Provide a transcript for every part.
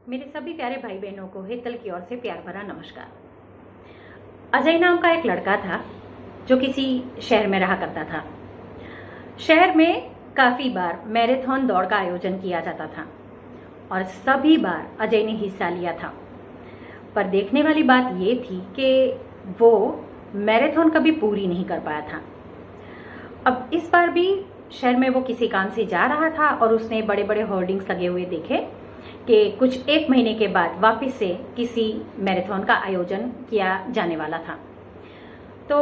मेरे सभी प्यारे भाई बहनों को हेतल की ओर से प्यार भरा नमस्कार। अजय नाम का एक लड़का था जो किसी शहर में रहा करता था। शहर में काफी बार मैराथन दौड़ का आयोजन किया जाता था और सभी बार अजय ने हिस्सा लिया था। पर देखने वाली बात ये थी कि वो मैराथन कभी पूरी नहीं कर पाया था। अब इस बार भी शहर में वो किसी काम से जा रहा था और उसने बड़े बड़े होर्डिंग्स लगे हुए देखे कि कुछ एक महीने के बाद वापस से किसी मैराथन का आयोजन किया जाने वाला था। तो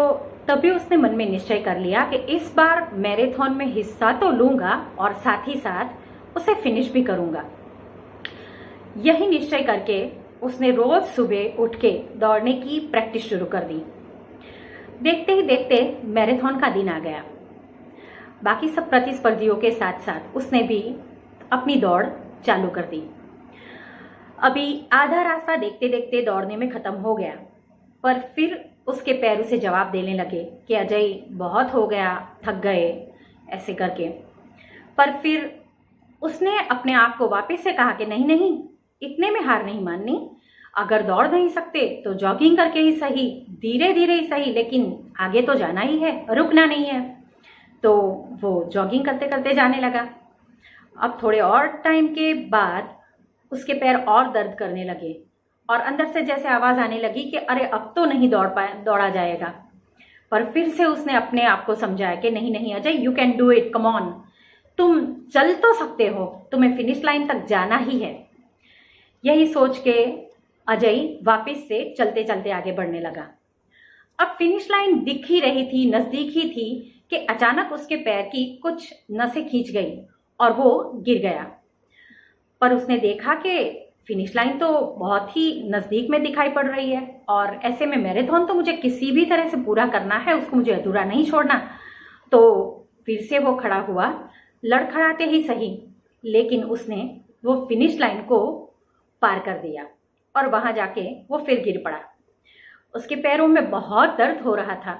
तभी उसने मन में निश्चय कर लिया कि इस बार मैराथन में हिस्सा तो लूंगा और साथ ही साथ उसे फिनिश भी करूंगा। यही निश्चय करके उसने रोज सुबह उठ के दौड़ने की प्रैक्टिस शुरू कर दी। देखते ही देखते मैराथन का दिन आ गया। बाकी सब प्रतिस्पर्धियों के साथ साथ उसने भी अपनी दौड़ चालू कर दी। अभी आधा रास्ता देखते देखते दौड़ने में खत्म हो गया, पर फिर उसके पैर उसे जवाब देने लगे कि अजय बहुत हो गया, थक गए, ऐसे करके। पर फिर उसने अपने आप को वापस से कहा कि नहीं नहीं, इतने में हार नहीं माननी। अगर दौड़ नहीं सकते तो जॉगिंग करके ही सही, धीरे धीरे ही सही, लेकिन आगे तो जाना ही है, रुकना नहीं है। तो वो जॉगिंग करते करते जाने लगा। अब थोड़े और टाइम के बाद उसके पैर और दर्द करने लगे और अंदर से जैसे आवाज आने लगी कि अरे अब तो नहीं दौड़ा जाएगा। पर फिर से उसने अपने आप को समझाया कि नहीं नहीं Ajay, you can do it, come on, तुम चल तो सकते हो, तुम्हें फिनिश लाइन तक जाना ही है। यही सोच के अजय वापस से चलते चलते आगे बढ़ने लगा। अब फिनिश लाइन दिख ही रही थी, नजदीक ही थी कि अचानक उसके पैर की कुछ नसें खींच गई और वो गिर गया। पर उसने देखा कि फिनिश लाइन तो बहुत ही नजदीक में दिखाई पड़ रही है और ऐसे में मैराथन तो मुझे किसी भी तरह से पूरा करना है, उसको मुझे अधूरा नहीं छोड़ना। तो फिर से वो खड़ा हुआ, लड़खड़ाते ही सही, लेकिन उसने वो फिनिश लाइन को पार कर दिया और वहां जाके वो फिर गिर पड़ा। उसके पैरों में बहुत दर्द हो रहा था,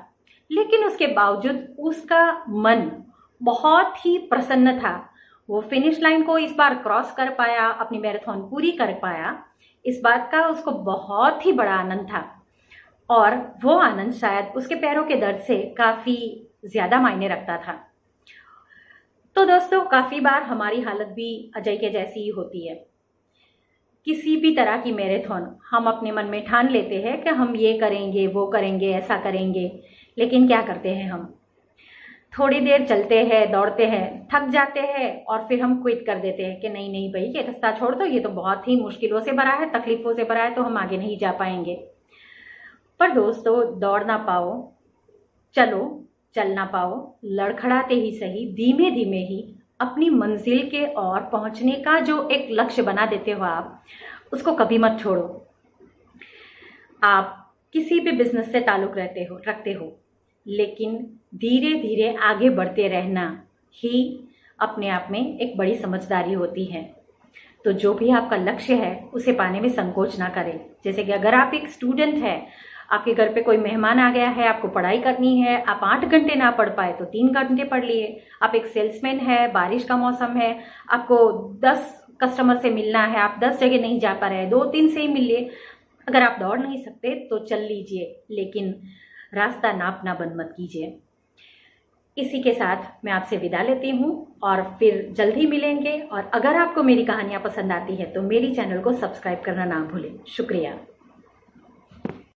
लेकिन उसके बावजूद उसका मन बहुत ही प्रसन्न था। वो फिनिश लाइन को इस बार क्रॉस कर पाया, अपनी मैराथन पूरी कर पाया। इस बात का उसको बहुत ही बड़ा आनंद था और वो आनंद शायद उसके पैरों के दर्द से काफी ज्यादा मायने रखता था। तो दोस्तों, काफी बार हमारी हालत भी अजय के जैसी ही होती है। किसी भी तरह की मैराथन हम अपने मन में ठान लेते हैं कि हम ये करेंगे, वो करेंगे, ऐसा करेंगे, लेकिन क्या करते हैं हम? थोड़ी देर चलते हैं, दौड़ते हैं, थक जाते हैं और फिर हम क्विट कर देते हैं कि नहीं नहीं भाई, ये रास्ता छोड़ दो, ये तो बहुत ही मुश्किलों से भरा है, तकलीफों से भरा है, तो हम आगे नहीं जा पाएंगे। पर दोस्तों, दौड़ ना पाओ, चलो, चल ना पाओ, लड़खड़ाते ही सही, धीमे धीमे ही अपनी मंजिल के ओर पहुंचने का जो एक लक्ष्य बना देते हो आप, उसको कभी मत छोड़ो। आप किसी भी बिजनेस से ताल्लुक रखते हो, लेकिन धीरे धीरे आगे बढ़ते रहना ही अपने आप में एक बड़ी समझदारी होती है। तो जो भी आपका लक्ष्य है उसे पाने में संकोच ना करें। जैसे कि अगर आप एक स्टूडेंट है, आपके घर पे कोई मेहमान आ गया है, आपको पढ़ाई करनी है, आप 8 घंटे ना पढ़ पाए तो 3 घंटे पढ़ लिए। आप एक सेल्समैन है, बारिश का मौसम है, आपको 10 कस्टमर से मिलना है, आप 10 जगह नहीं जा पा रहे, 2-3 से ही मिल लिए। अगर आप दौड़ नहीं सकते तो चल लीजिए, लेकिन रास्ता नापना बंद मत कीजिए। इसी के साथ मैं आपसे विदा लेती हूँ और फिर जल्द ही मिलेंगे। और अगर आपको मेरी कहानियाँ पसंद आती है तो मेरी चैनल को सब्सक्राइब करना ना भूलें। शुक्रिया।